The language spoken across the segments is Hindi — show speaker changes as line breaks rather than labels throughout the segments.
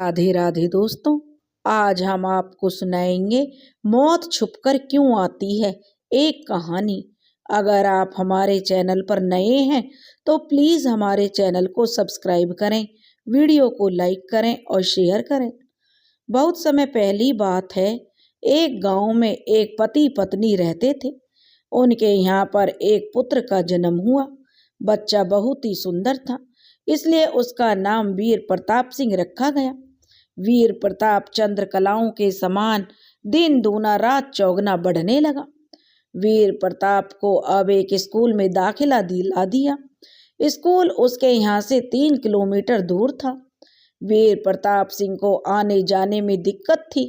राधे राधे दोस्तों। आज हम आपको सुनाएंगे मौत छुपकर क्यों आती है, एक कहानी। अगर आप हमारे चैनल पर नए हैं तो प्लीज़ हमारे चैनल को सब्सक्राइब करें, वीडियो को लाइक करें और शेयर करें। बहुत समय पहली बात है, एक गांव में एक पति पत्नी रहते थे। उनके यहाँ पर एक पुत्र का जन्म हुआ। बच्चा बहुत ही सुंदर था, इसलिए उसका नाम वीर प्रताप सिंह रखा गया। वीर प्रताप चंद्र कलाओं के समान दिन दूना रात चौगुना बढ़ने लगा। वीर प्रताप को अब एक स्कूल में दाखिला दिला दिया। स्कूल उसके यहाँ से 3 किलोमीटर दूर था। वीर प्रताप सिंह को आने जाने में दिक्कत थी।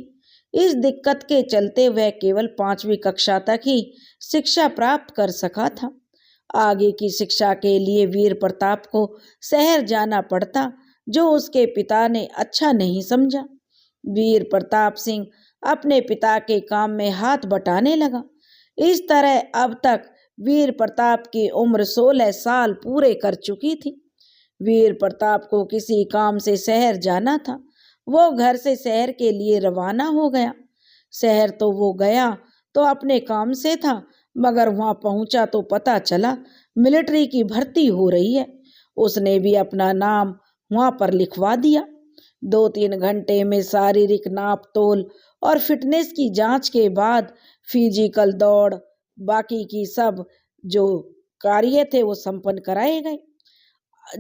इस दिक्कत के चलते वह केवल 5वीं कक्षा तक ही शिक्षा प्राप्त कर सका था। आगे की शिक्षा के लिए वीर प्रताप को शहर जाना पड़ता, जो उसके पिता ने अच्छा नहीं समझा। वीर प्रताप सिंह अपने पिता के काम में हाथ बटाने लगा। इस तरह अब तक वीर प्रताप की उम्र 16 साल पूरे कर चुकी थी। वीर प्रताप को किसी काम से शहर जाना था। वो घर से शहर के लिए रवाना हो गया। शहर तो वो गया तो अपने काम से था, मगर वहाँ पहुँचा तो पता चला मिलिट्री की भर्ती हो रही है। उसने भी अपना नाम वहाँ पर लिखवा दिया। 2-3 घंटे में शारीरिक नाप तोल और फिटनेस की जांच के बाद फिजिकल दौड़, बाकी की सब जो कार्य थे वो संपन्न कराए गए।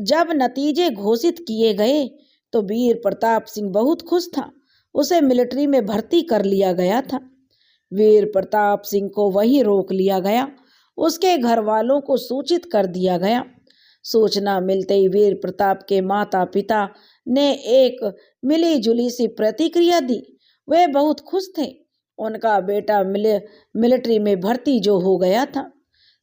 जब नतीजे घोषित किए गए तो वीर प्रताप सिंह बहुत खुश था। उसे मिलिट्री में भर्ती कर लिया गया था। वीर प्रताप सिंह को वहीं रोक लिया गया। उसके घर वालों को सूचित कर दिया गया। सूचना मिलते ही वीर प्रताप के माता पिता ने एक मिली जुली सी प्रतिक्रिया दी। वे बहुत खुश थे। उनका बेटा मिलिट्री में भर्ती जो हो गया था,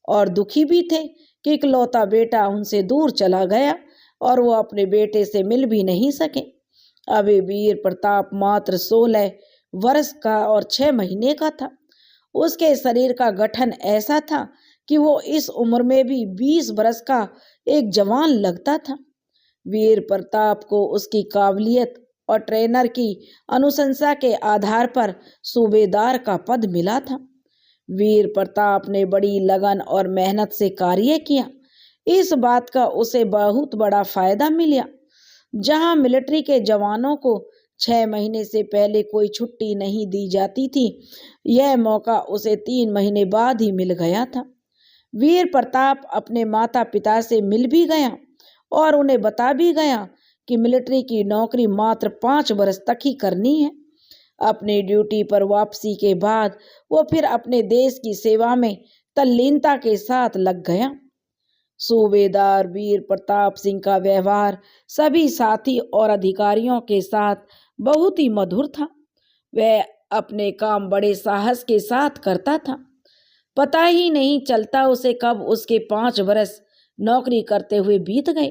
और दुखी भी थे कि इकलौता बेटा उनसे दूर चला गया और वो अपने बेटे से मिल भी नहीं सके। अभी वीर प्रताप मात्र 16 वर्ष का और 6 महीने का था। उसके शरीर का गठन ऐसा था कि वो इस उम्र में भी 20 वर्ष का एक जवान लगता था। वीर प्रताप को उसकी काबिलियत और ट्रेनर की अनुशंसा के आधार पर सूबेदार का पद मिला था। वीर प्रताप ने बड़ी लगन और मेहनत से कार्य किया। इस बात का उसे बहुत बड़ा फायदा मिला। जहां मिलिट्री के जवानों को 6 महीने से पहले कोई छुट्टी नहीं दी जाती थी, यह मौका उसे 3 महीने बाद ही मिल गया था। वीर प्रताप अपने माता पिता से मिल भी गया और उन्हें बता भी गया कि मिलिट्री की नौकरी मात्र 5 वर्ष तक ही करनी है। अपनी ड्यूटी पर वापसी के बाद वो फिर अपने देश की सेवा में तल्लीनता के साथ लग गया। सूबेदार वीर प्रताप सिंह का व्यवहार सभी साथी और अधिकारियों के साथ बहुत ही मधुर था। वह अपने काम बड़े साहस के साथ करता था। पता ही नहीं चलता उसे कब उसके 5 वर्ष नौकरी करते हुए बीत गए।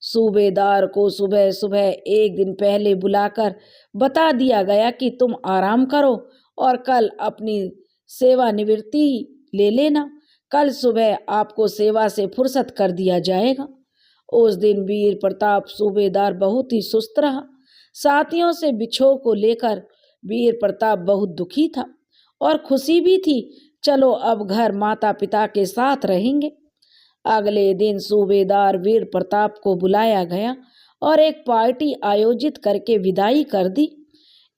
सूबेदार को सुबह सुबह एक दिन पहले बुलाकर बता दिया गया कि तुम आराम करो और कल अपनी सेवानिवृत्ति ले लेना। कल सुबह आपको सेवा से फुर्सत कर दिया जाएगा। उस दिन वीर प्रताप सूबेदार बहुत ही सुस्त रहा। साथियों से बिछोह को लेकर वीर प्रताप बहुत दुखी था और खुशी भी थी। चलो अब घर माता पिता के साथ रहेंगे। अगले दिन सूबेदार वीर प्रताप को बुलाया गया और एक पार्टी आयोजित करके विदाई कर दी।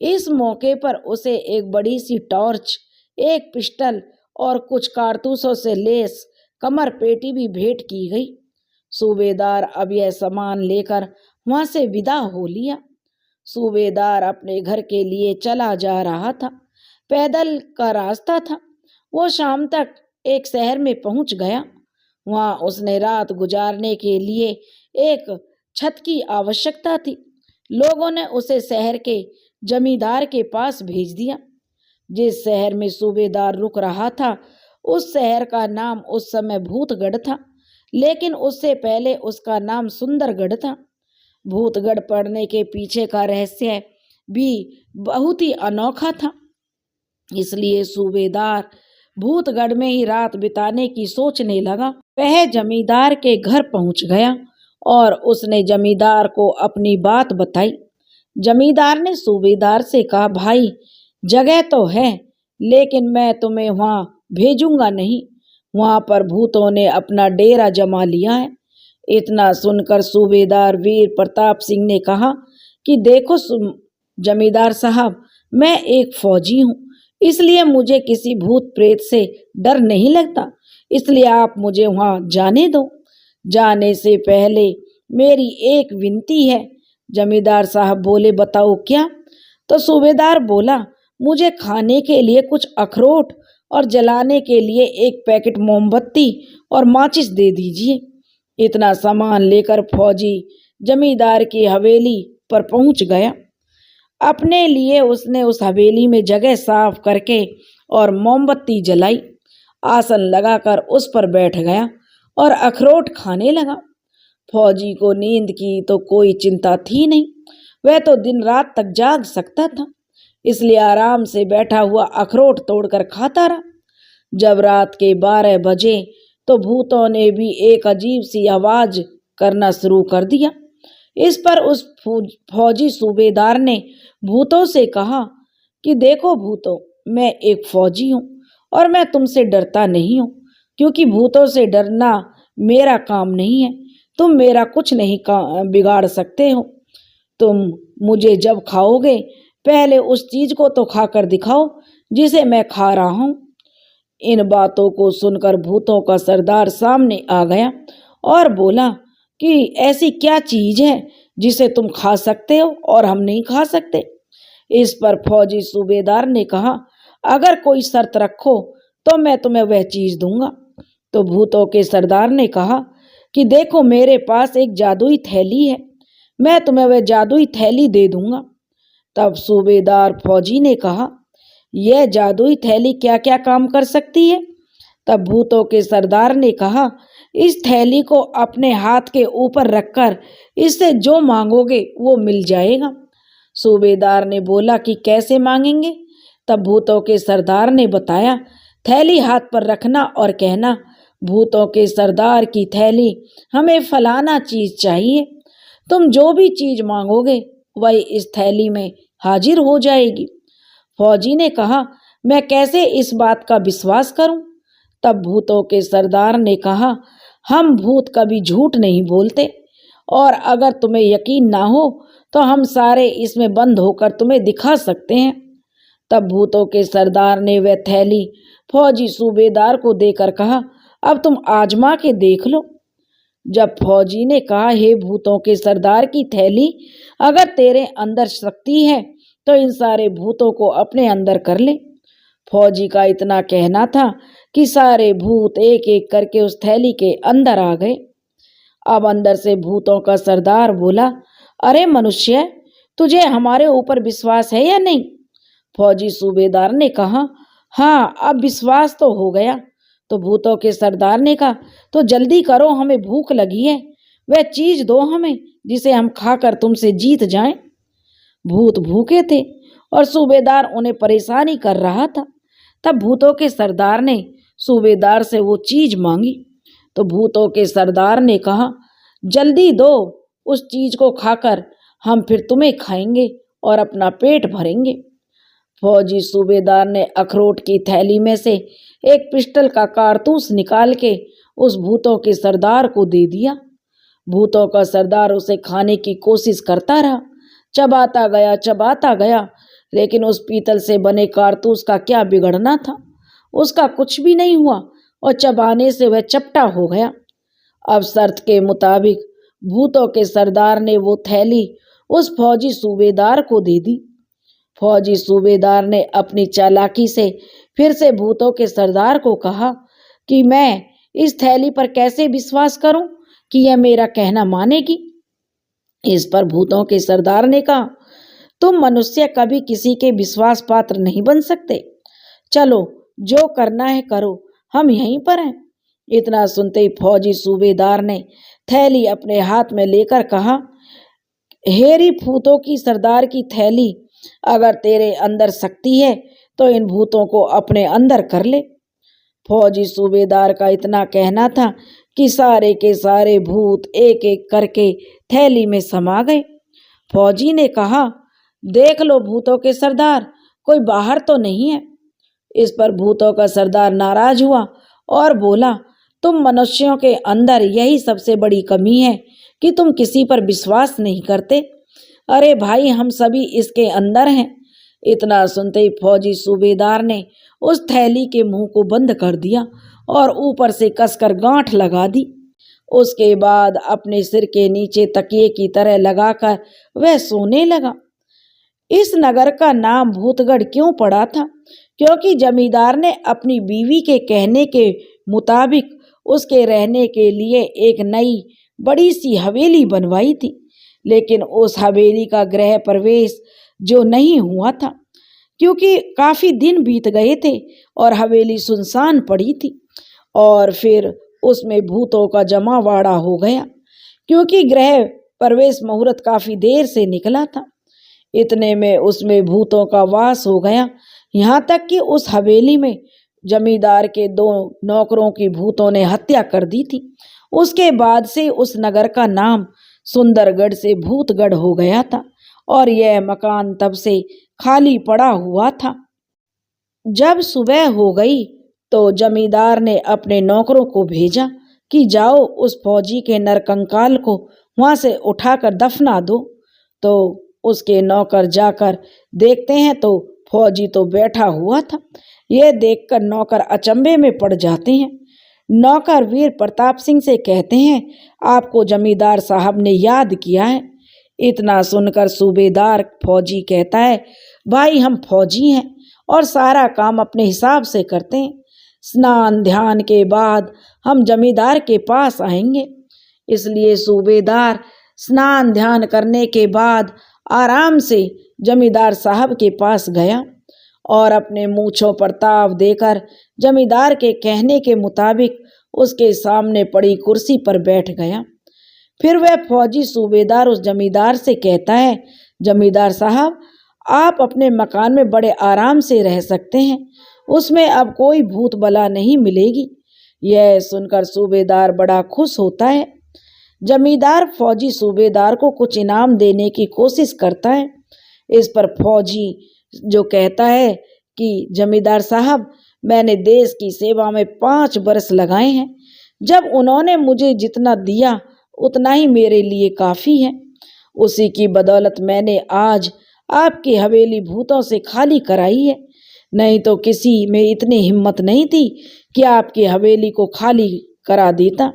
इस मौके पर उसे एक बड़ी सी टॉर्च, एक पिस्टल और कुछ कारतूसों से लेस कमर पेटी भी भेंट की गई। सूबेदार अब यह सामान लेकर वहां से विदा हो लिया। सूबेदार अपने घर के लिए चला जा रहा था। पैदल का रास्ता था। वो शाम तक एक शहर में पहुंच गया। वहां उसने रात गुजारने के लिए एक छत की आवश्यकता थी। लोगों ने उसे शहर के जमींदार के पास भेज दिया। जिस शहर में सूबेदार रुक रहा था, उस शहर का नाम उस समय भूतगढ़ था, लेकिन उससे पहले उसका नाम सुंदरगढ़ था। भूतगढ़ पड़ने के पीछे का रहस्य भी बहुत ही अनोखा था। इसलिए सूबेदार भूतगढ़ में ही रात बिताने की सोचने लगा। वह जमींदार के घर पहुंच गया और उसने जमींदार को अपनी बात बताई। जमींदार ने सूबेदार से कहा, भाई जगह तो है, लेकिन मैं तुम्हें वहां भेजूंगा नहीं। वहां पर भूतों ने अपना डेरा जमा लिया है। इतना सुनकर सूबेदार वीर प्रताप सिंह ने कहा कि देखो जमींदार साहब, मैं एक फौजी हूँ, इसलिए मुझे किसी भूत प्रेत से डर नहीं लगता, इसलिए आप मुझे वहां जाने दो। जाने से पहले मेरी एक विनती है। जमींदार साहब बोले, बताओ क्या? तो सूबेदार बोला, मुझे खाने के लिए कुछ अखरोट और जलाने के लिए एक पैकेट मोमबत्ती और माचिस दे दीजिए। इतना सामान लेकर फौजी जमींदार की हवेली पर पहुंच गया। अपने लिए उसने उस हवेली में जगह साफ करके और मोमबत्ती जलाई, आसन लगाकर उस पर बैठ गया और अखरोट खाने लगा। फौजी को नींद की तो कोई चिंता थी नहीं, वह तो दिन रात तक जाग सकता था, इसलिए आराम से बैठा हुआ अखरोट तोड़कर खाता रहा। जब रात के 12 बजे तो भूतों ने भी एक अजीब सी आवाज करना शुरू कर दिया। इस पर उस फौजी सूबेदार ने भूतों से कहा कि देखो भूतों, मैं एक फौजी हूँ और मैं तुमसे डरता नहीं हूँ, क्योंकि भूतों से डरना मेरा काम नहीं है। तुम मेरा कुछ नहीं बिगाड़ सकते हो। तुम मुझे जब खाओगे पहले उस चीज को तो खाकर दिखाओ जिसे मैं खा रहा हूँ। इन बातों को सुनकर भूतों का सरदार सामने आ गया और बोला कि ऐसी क्या चीज है जिसे तुम खा सकते हो और हम नहीं खा सकते? इस पर फौजी सूबेदार ने कहा, अगर कोई शर्त रखो तो मैं तुम्हें वह चीज दूंगा। तो भूतों के सरदार ने कहा कि देखो, मेरे पास एक जादुई थैली है, मैं तुम्हें वह जादुई थैली दे दूंगा। तब सूबेदार फौजी ने कहा, यह जादुई थैली क्या क्या काम कर सकती है? तब भूतों के सरदार ने कहा, इस थैली को अपने हाथ के ऊपर रखकर इससे जो मांगोगे वो मिल जाएगा। सूबेदार ने बोला कि कैसे मांगेंगे? तब भूतों के सरदार ने बताया, थैली हाथ पर रखना और कहना, भूतों के सरदार की थैली, हमें फलाना चीज चाहिए। तुम जो भी चीज मांगोगे वही इस थैली में हाजिर हो जाएगी। फौजी ने कहा, मैं कैसे इस बात का विश्वास करूं? तब भूतों के सरदार ने कहा, हम भूत कभी झूठ नहीं बोलते, और अगर तुम्हें यकीन ना हो तो हम सारे इसमें बंद होकर तुम्हें दिखा सकते हैं। तब भूतों के सरदार ने वह थैली फौजी सूबेदार को देकर कहा, अब तुम आजमा के देख लो। जब फौजी ने कहा, हे भूतों के सरदार की थैली, अगर तेरे अंदर शक्ति है तो इन सारे भूतों को अपने अंदर कर ले। फौजी का इतना कहना था कि सारे भूत एक एक करके उस थैली के अंदर आ गए। अब अंदर से भूतों का सरदार बोला, अरे मनुष्य, तुझे हमारे ऊपर विश्वास है या नहीं? फौजी सूबेदार ने कहा, हाँ, अब विश्वास तो हो गया। तो भूतों के सरदार ने कहा, तो जल्दी करो, हमें भूख लगी है, वह चीज दो हमें जिसे हम खाकर तुमसे जीत जाएं। भूत भूखे थे और सूबेदार उन्हें परेशानी कर रहा था। तब भूतों के सरदार ने सूबेदार से वो चीज मांगी। तो भूतों के सरदार ने कहा, जल्दी दो, उस चीज को खाकर हम फिर तुम्हें खाएंगे और अपना पेट भरेंगे। फौजी सूबेदार ने अखरोट की थैली में से एक पिस्टल का कारतूस निकाल के उस भूतों के सरदार को दे दिया। भूतों का सरदार उसे खाने की कोशिश करता रहा, चबाता गया, लेकिन उस पीतल से बने कारतूस का क्या बिगड़ना था? उसका कुछ भी नहीं हुआ और चबाने से वह चपटा हो गया। अब शर्त के मुताबिक भूतों के सरदार ने वो थैली उस फौजी सूबेदार को दे दी। फौजी सूबेदार ने अपनी चालाकी से फिर से भूतों के सरदार को कहा कि मैं इस थैली पर कैसे विश्वास करूं कि यह मेरा कहना मानेगी। इस पर भूतों के सरदार ने कहा, तुम मनुष्य कभी किसी के विश्वास पात्र नहीं बन सकते। चलो, जो करना है करो, हम यहीं पर हैं। इतना सुनते ही फौजी सूबेदार ने थैली अपने हाथ में लेकर कहा, हेरी भूतों की सरदार की थैली, अगर तेरे अंदर शक्ति है तो इन भूतों को अपने अंदर कर ले। फौजी सूबेदार का इतना कहना था कि सारे के सारे भूत एक एक करके थैली में समा गए। फौजी ने कहा, देख लो भूतों के सरदार, कोई बाहर तो नहीं है। इस पर भूतों का सरदार नाराज हुआ और बोला, तुम मनुष्यों के अंदर यही सबसे बड़ी कमी है कि तुम किसी पर विश्वास नहीं करते। अरे भाई, हम सभी इसके अंदर हैं। इतना सुनते ही फौजी सूबेदार ने उस थैली के मुंह को बंद कर दिया और ऊपर से कसकर गांठ लगा दी। उसके बाद अपने सिर के नीचे तकिए की तरह लगाकर वह सोने लगा। इस नगर का नाम भूतगढ़ क्यों पड़ा था? क्योंकि जमींदार ने अपनी बीवी के कहने के मुताबिक उसके रहने के लिए एक नई बड़ी सी हवेली बनवाई थी, लेकिन उस हवेली का गृह प्रवेश जो नहीं हुआ था, क्योंकि काफी दिन बीत गए थे और हवेली सुनसान पड़ी थी। और फिर उसमें भूतों का जमावाड़ा हो गया, क्योंकि गृह प्रवेश मुहूर्त काफी देर से निकला था। इतने में उसमें भूतों का वास हो गया, यहाँ तक कि उस हवेली में जमींदार के 2 नौकरों की भूतों ने हत्या कर दी थी। उसके बाद से उस नगर का नाम सुंदरगढ़ से भूतगढ़ हो गया था और यह मकान तब से खाली पड़ा हुआ था। जब सुबह हो गई तो जमींदार ने अपने नौकरों को भेजा कि जाओ उस फौजी के नरकंकाल को वहां से उठाकर दफना दो। तो उसके नौकर जाकर देखते हैं तो फौजी तो बैठा हुआ था। यह देखकर नौकर अचंभे में पड़ जाते हैं। नौकर वीर प्रताप सिंह से कहते हैं, आपको जमींदार साहब ने याद किया है। इतना सुनकर सूबेदार फौजी कहता है, भाई हम फौजी हैं और सारा काम अपने हिसाब से करते हैं। स्नान ध्यान के बाद हम जमींदार के पास आएंगे। इसलिए सूबेदार स्नान ध्यान करने के बाद आराम से जमींदार साहब के पास गया और अपने मूंछों पर ताव देकर जमींदार के कहने के मुताबिक उसके सामने पड़ी कुर्सी पर बैठ गया। फिर वह फौजी सूबेदार उस जमींदार से कहता है, जमींदार साहब, आप अपने मकान में बड़े आराम से रह सकते हैं, उसमें अब कोई भूत बला नहीं मिलेगी। यह सुनकर सूबेदार बड़ा खुश होता है। जमींदार फौजी सूबेदार को कुछ इनाम देने की कोशिश करता है। इस पर फौजी जो कहता है कि जमींदार साहब, मैंने देश की सेवा में 5 बरस लगाए हैं। जब उन्होंने मुझे जितना दिया उतना ही मेरे लिए काफ़ी है। उसी की बदौलत मैंने आज आपकी हवेली भूतों से खाली कराई है, नहीं तो किसी में इतनी हिम्मत नहीं थी कि आपकी हवेली को खाली करा देता।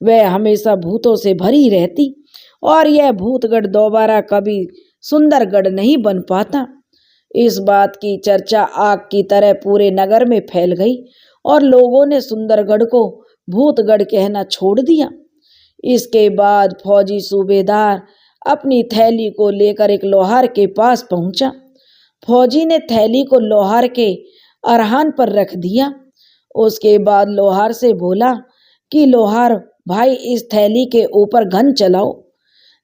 वह हमेशा भूतों से भरी रहती और यह भूतगढ़ दोबारा कभी सुंदरगढ़ नहीं बन पाता। इस बात की चर्चा आग की तरह पूरे नगर में फैल गई और लोगों ने सुंदरगढ़ को भूतगढ़ कहना छोड़ दिया। इसके बाद फौजी सूबेदार अपनी थैली को लेकर एक लोहार के पास पहुंचा। फौजी ने थैली को लोहार के अरहान पर रख दिया। उसके बाद लोहार से बोला कि लोहार भाई, इस थैली के ऊपर घन चलाओ।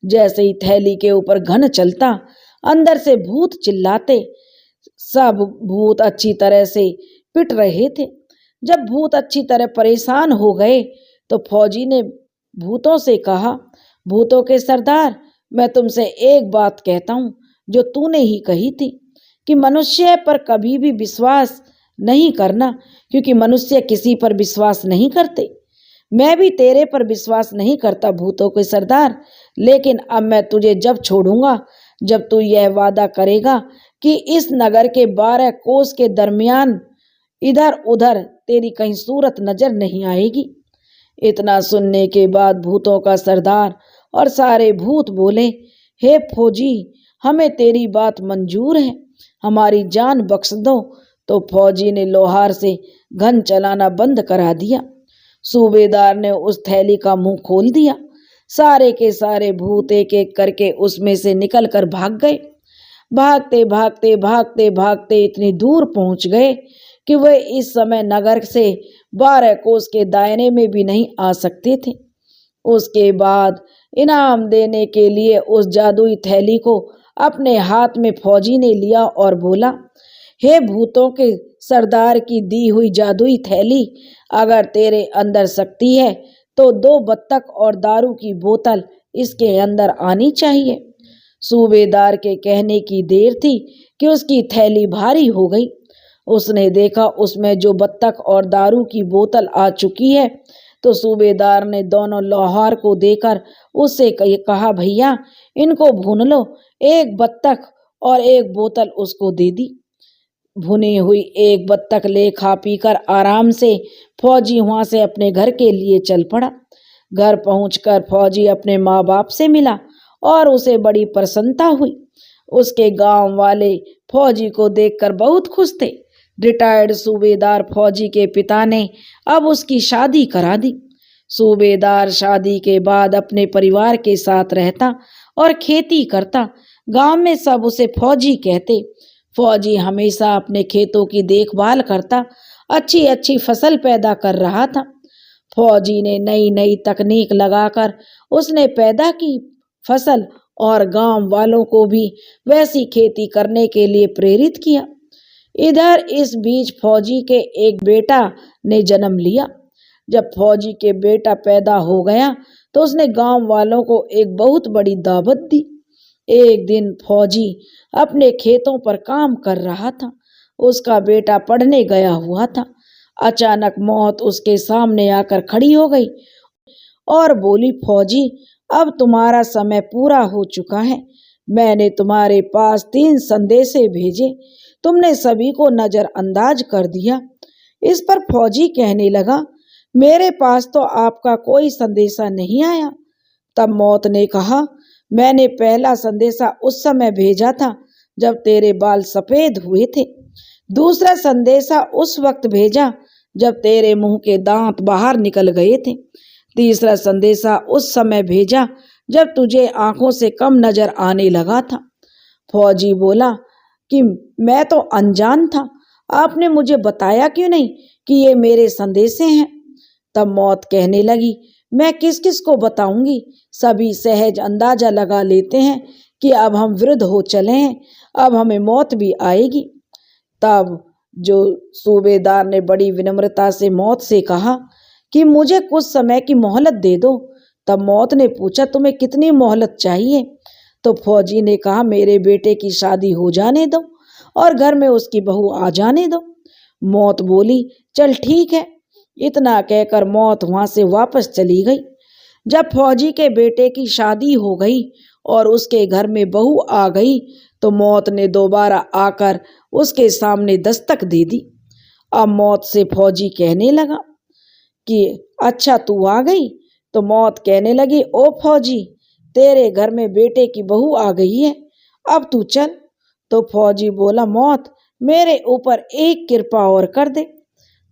जैसे ही थैली के ऊपर घन चलता, अंदर से भूत चिल्लाते। सब भूत अच्छी तरह से पिट रहे थे। जब भूत अच्छी तरह परेशान हो गए तो फौजी ने भूतों से कहा, भूतों के सरदार, मैं तुमसे एक बात कहता हूँ जो तूने ही कही थी कि मनुष्य पर कभी भी विश्वास नहीं करना, क्योंकि मनुष्य किसी पर विश्वास नहीं करते। मैं भी तेरे पर विश्वास नहीं करता भूतों के सरदार, लेकिन अब मैं तुझे जब छोड़ूंगा जब तू यह वादा करेगा कि इस नगर के 12 कोस के दरमियान इधर उधर तेरी कहीं सूरत नजर नहीं आएगी। इतना सुनने के बाद भूतों का सरदार और सारे भूत बोले, हे फौजी, हमें तेरी बात मंजूर है, हमारी जान बख्श दो। तो फौजी ने लोहार से घन चलाना बंद करा दिया। सूबेदार ने उस थैली का मुंह खोल दिया। सारे के सारे भूत एक एक करके उसमें से निकल कर भाग गए। भागते भागते भागते भागते इतनी दूर पहुंच गए कि वे इस समय नगर से 12 कोस के दायरे में भी नहीं आ सकते थे। उसके बाद इनाम देने के लिए उस जादुई थैली को अपने हाथ में फौजी ने लिया और बोला, हे भूतों के सरदार की दी हुई जादुई थैली, अगर तेरे अंदर शक्ति है तो 2 बत्तख और दारू की बोतल इसके अंदर आनी चाहिए। सूबेदार के कहने की देर थी कि उसकी थैली भारी हो गई। उसने देखा उसमें जो बत्तख और दारू की बोतल आ चुकी है। तो सूबेदार ने दोनों लोहार को देकर उससे कहा, भैया इनको भून लो। एक बत्तख और एक बोतल उसको दे दी। भुनी हुई एक बत्तख ले खा पीकर आराम से फौजी वहां से अपने घर के लिए चल पड़ा। घर पहुंचकर फौजी अपने माँ बाप से मिला और उसे बड़ी प्रसन्नता हुई। उसके गांव वाले फौजी को देखकर बहुत खुश थे। रिटायर्ड सूबेदार फौजी के पिता ने अब उसकी शादी करा दी। सूबेदार शादी के बाद अपने परिवार के साथ रहता और खेती करता। गांव में सब उसे फौजी कहते। फौजी हमेशा अपने खेतों की देखभाल करता, अच्छी अच्छी फसल पैदा कर रहा था। फौजी ने नई नई तकनीक लगाकर उसने पैदा की फसल और गांव वालों को भी वैसी खेती करने के लिए प्रेरित किया। इधर इस बीच फौजी के एक बेटा ने जन्म लिया। जब फौजी के बेटा पैदा हो गया तो उसने गांव वालों को एक बहुत बड़ी दावत दी। एक दिन फौजी अपने खेतों पर काम कर रहा था। उसका बेटा पढ़ने गया हुआ था। अचानक मौत उसके सामने आकर खड़ी हो गई और बोली, फौजी अब तुम्हारा समय पूरा हो चुका है। मैंने तुम्हारे पास 3 संदेशे भेजे, तुमने सभी को नजरअंदाज कर दिया। इस पर फौजी कहने लगा, मेरे पास तो आपका कोई संदेशा नहीं आया। तब मौत ने कहा, मैंने पहला संदेशा उस समय भेजा था जब तेरे बाल सफेद हुए थे। दूसरा संदेशा उस वक्त भेजा जब तेरे मुंह के दांत बाहर निकल गए थे। तीसरा संदेशा उस समय भेजा जब तुझे आंखों से कम नजर आने लगा था। फौजी बोला कि मैं तो अनजान था, आपने मुझे बताया क्यों नहीं कि ये मेरे संदेशे हैं। तब मौत कहने लगी, मैं किस किस को बताऊंगी, सभी सहज अंदाजा लगा लेते हैं कि अब हम वृद्ध हो चले हैं, अब हमें मौत भी आएगी। तब जो सूबेदार ने बड़ी विनम्रता से मौत से कहा कि मुझे कुछ समय की मोहलत दे दो। तब मौत ने पूछा, तुम्हें कितनी मोहलत चाहिए? तो फौजी ने कहा, मेरे बेटे की शादी हो जाने दो और घर में उसकी बहू आ जाने दो। मौत बोली, चल ठीक है। इतना कहकर मौत वहां से वापस चली गई। जब फौजी के बेटे की शादी हो गई और उसके घर में बहू आ गई तो मौत ने दोबारा आकर उसके सामने दस्तक दे दी। अब मौत से फौजी कहने लगा कि अच्छा तू आ गई। तो मौत कहने लगी, ओ फौजी, तेरे घर में बेटे की बहू आ गई है, अब तू चल। तो फौजी बोला, मौत मेरे ऊपर एक कृपा और कर दे।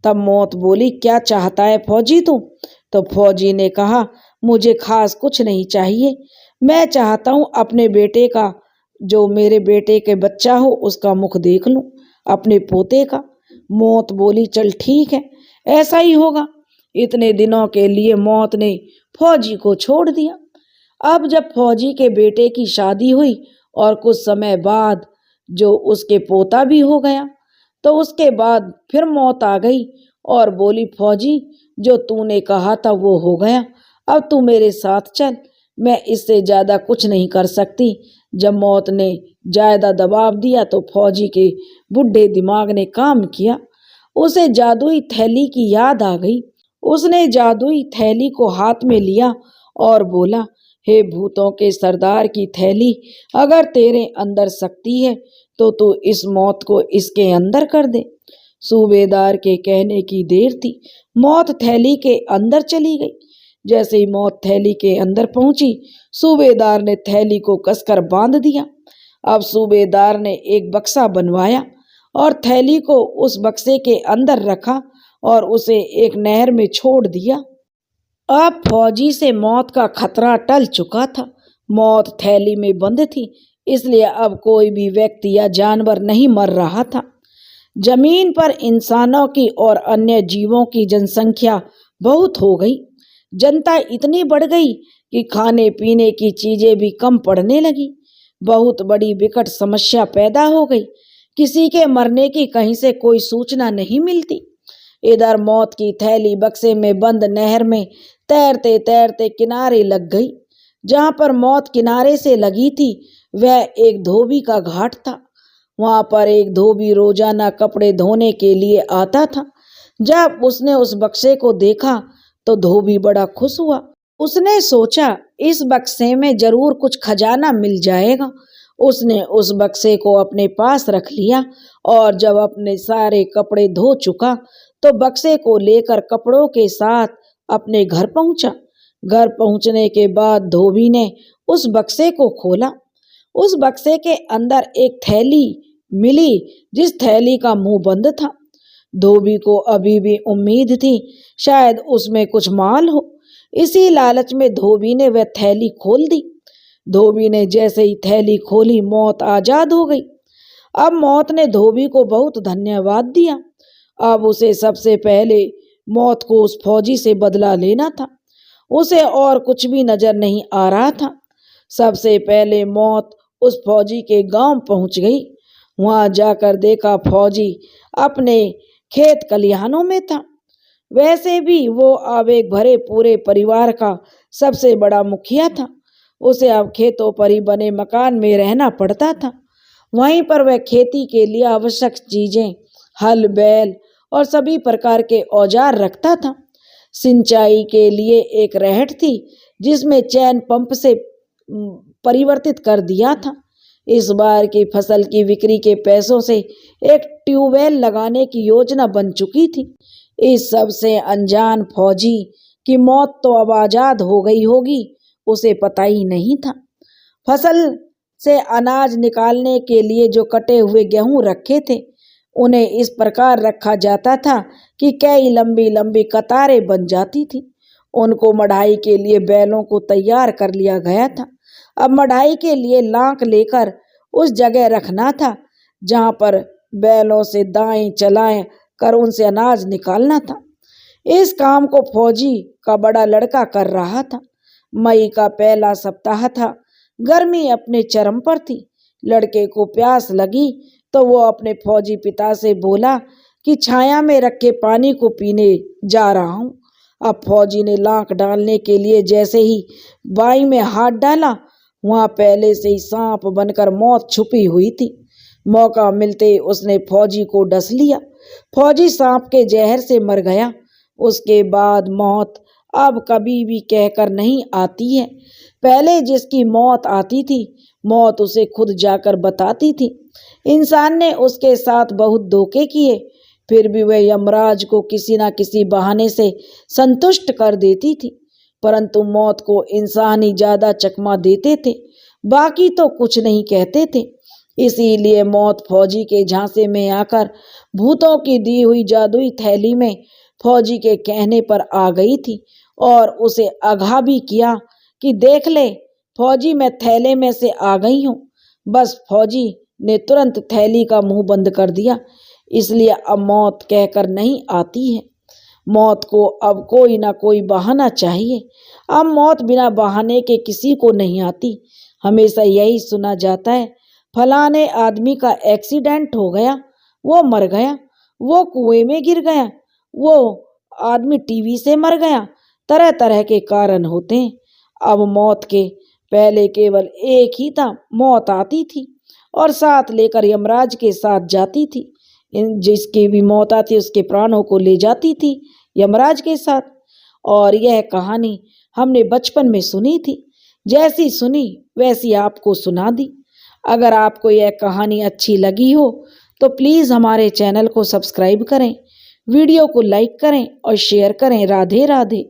तब मौत बोली, क्या चाहता है फौजी तू? तो फौजी ने कहा, मुझे खास कुछ नहीं चाहिए, मैं चाहता हूँ अपने बेटे का, जो मेरे बेटे के बच्चा हो उसका मुख देख लूं, अपने पोते का। मौत बोली, चल ठीक है, ऐसा ही होगा। इतने दिनों के लिए मौत ने फौजी को छोड़ दिया। अब जब फौजी के बेटे की शादी हुई और कुछ समय बाद जो उसके पोता भी हो गया तो उसके बाद फिर मौत आ गई और बोली, फौजी जो तूने कहा था वो हो गया, अब तू मेरे साथ चल, मैं इससे ज्यादा कुछ नहीं कर सकती। जब मौत ने ज्यादा दबाव दिया तो फौजी के बुढ़े दिमाग ने काम किया। उसे जादुई थैली की याद आ गई। उसने जादुई थैली को हाथ में लिया और बोला, हे भूतों के सरदार की थैली, अगर तेरे अंदर शक्ति है तो तू इस मौत को इसके अंदर कर दे। सूबेदार के कहने की देर थी, मौत थैली के अंदर चली गई। जैसे ही मौत थैली के अंदर पहुंची, सूबेदार ने थैली को कसकर बांध दिया। अब सूबेदार ने एक बक्सा बनवाया और थैली को उस बक्से के अंदर रखा और उसे एक नहर में छोड़ दिया। अब फौजी से मौत का खतरा टल चुका था। मौत थैली में बंद थी, इसलिए अब कोई भी व्यक्ति या जानवर नहीं मर रहा था। जमीन पर इंसानों की और अन्य जीवों की जनसंख्या बहुत हो गई। जनता इतनी बढ़ गई कि खाने पीने की चीजें भी कम पड़ने लगी। बहुत बड़ी विकट समस्या पैदा हो गई। किसी के मरने की कहीं से कोई सूचना नहीं मिलती। इधर मौत की थैली बक्से में बंद नहर में तैरते तैरते किनारे लग गई। जहां पर मौत किनारे से लगी थी वह एक धोबी का घाट था। वहां पर एक धोबी रोजाना कपड़े धोने के लिए आता था। जब उसने उस बक्से को देखा तो धोबी बड़ा खुश हुआ। उसने सोचा इस बक्से में जरूर कुछ खजाना मिल जाएगा। उसने उस बक्से को अपने पास रख लिया और जब अपने सारे कपड़े धो चुका तो बक्से को लेकर कपड़ों के साथ अपने घर पहुंचा। घर पहुंचने के बाद धोबी ने उस बक्से को खोला। उस बक्से के अंदर एक थैली मिली जिस थैली का मुंह बंद था। धोबी को अभी भी उम्मीद थी शायद उसमें कुछ माल हो। इसी लालच में धोबी ने वह थैली खोल दी। धोबी ने जैसे ही थैली खोली मौत आजाद हो गई। अब मौत ने धोबी को बहुत धन्यवाद दिया। अब उसे सबसे पहले मौत को उस फौजी से बदला लेना था। उसे और कुछ भी नजर नहीं आ रहा था। सबसे पहले मौत उस फौजी के गांव पहुंच गई। वहां जाकर देखा फौजी अपने खेत खलिहानों में था। वैसे भी वो आवेग भरे पूरे परिवार का सबसे बड़ा मुखिया था। उसे अब खेतों पर ही बने मकान में रहना पड़ता था। वहीं पर वह खेती के लिए आवश्यक चीजें, हल बैल और सभी प्रकार के औजार रखता था। सिंचाई के लिए एक रहट थी जिसमें चैन पंप से परिवर्तित कर दिया था। इस बार की फसल की बिक्री के पैसों से एक ट्यूबवेल लगाने की योजना बन चुकी थी। इस सब से अनजान फौजी की मौत तो अब आजाद हो गई होगी, उसे पता ही नहीं था। फसल से अनाज निकालने के लिए जो कटे हुए गेहूं रखे थे उन्हें इस प्रकार रखा जाता था कि कई लंबी लंबी कतारें बन जाती थी। उनको मढ़ाई के लिए बैलों को तैयार कर लिया गया था। अब मढ़ाई के लिए लांक लेकर उस जगह रखना था जहां पर बैलों से दाएं चलाएं कर उनसे अनाज निकालना था। इस काम को फौजी का बड़ा लड़का कर रहा था। मई का पहला सप्ताह था। गर्मी अपने चरम पर थी। लड़के को प्यास लगी तो वो अपने फौजी पिता से बोला कि छाया में रखे पानी को पीने जा रहा हूँ। अब फौजी ने लांक डालने के लिए जैसे ही बाई में हाथ डाला वहां पहले से ही सांप बनकर मौत छुपी हुई थी। मौका मिलते उसने फौजी को डस लिया। फौजी सांप के जहर से मर गया। उसके बाद मौत अब कभी भी कहकर नहीं आती है। पहले जिसकी मौत आती थी मौत उसे खुद जाकर बताती थी। इंसान ने उसके साथ बहुत धोखे किए फिर भी वह यमराज को किसी न किसी बहाने से संतुष्ट कर देती थी। परंतु मौत को इंसान ही ज्यादा चकमा देते थे, बाकी तो कुछ नहीं कहते थे। इसीलिए मौत फौजी के झांसे में आकर भूतों की दी हुई जादुई थैली में फौजी के कहने पर आ गई थी और उसे आगाह भी किया कि देख ले फौजी, मैं थैले में से आ गई हूँ। बस फौजी ने तुरंत थैली का मुंह बंद कर दिया। इसलिए अब मौत कहकर नहीं आती है। मौत को अब कोई ना कोई बहाना चाहिए। अब मौत बिना बहाने के किसी को नहीं आती। हमेशा यही सुना जाता है, फलाने आदमी का एक्सीडेंट हो गया, वो मर गया, वो कुएं में गिर गया, वो आदमी टीवी से मर गया। तरह तरह के कारण होते हैं। अब मौत के पहले केवल एक ही था, मौत आती थी और साथ लेकर यमराज के साथ जाती थी। जिसकी भी मौत आती उसके प्राणों को ले जाती थी यमराज के साथ। और यह कहानी हमने बचपन में सुनी थी। जैसी सुनी वैसी आपको सुना दी। अगर आपको यह कहानी अच्छी लगी हो तो प्लीज़ हमारे चैनल को सब्सक्राइब करें, वीडियो को लाइक करें और शेयर करें। राधे राधे।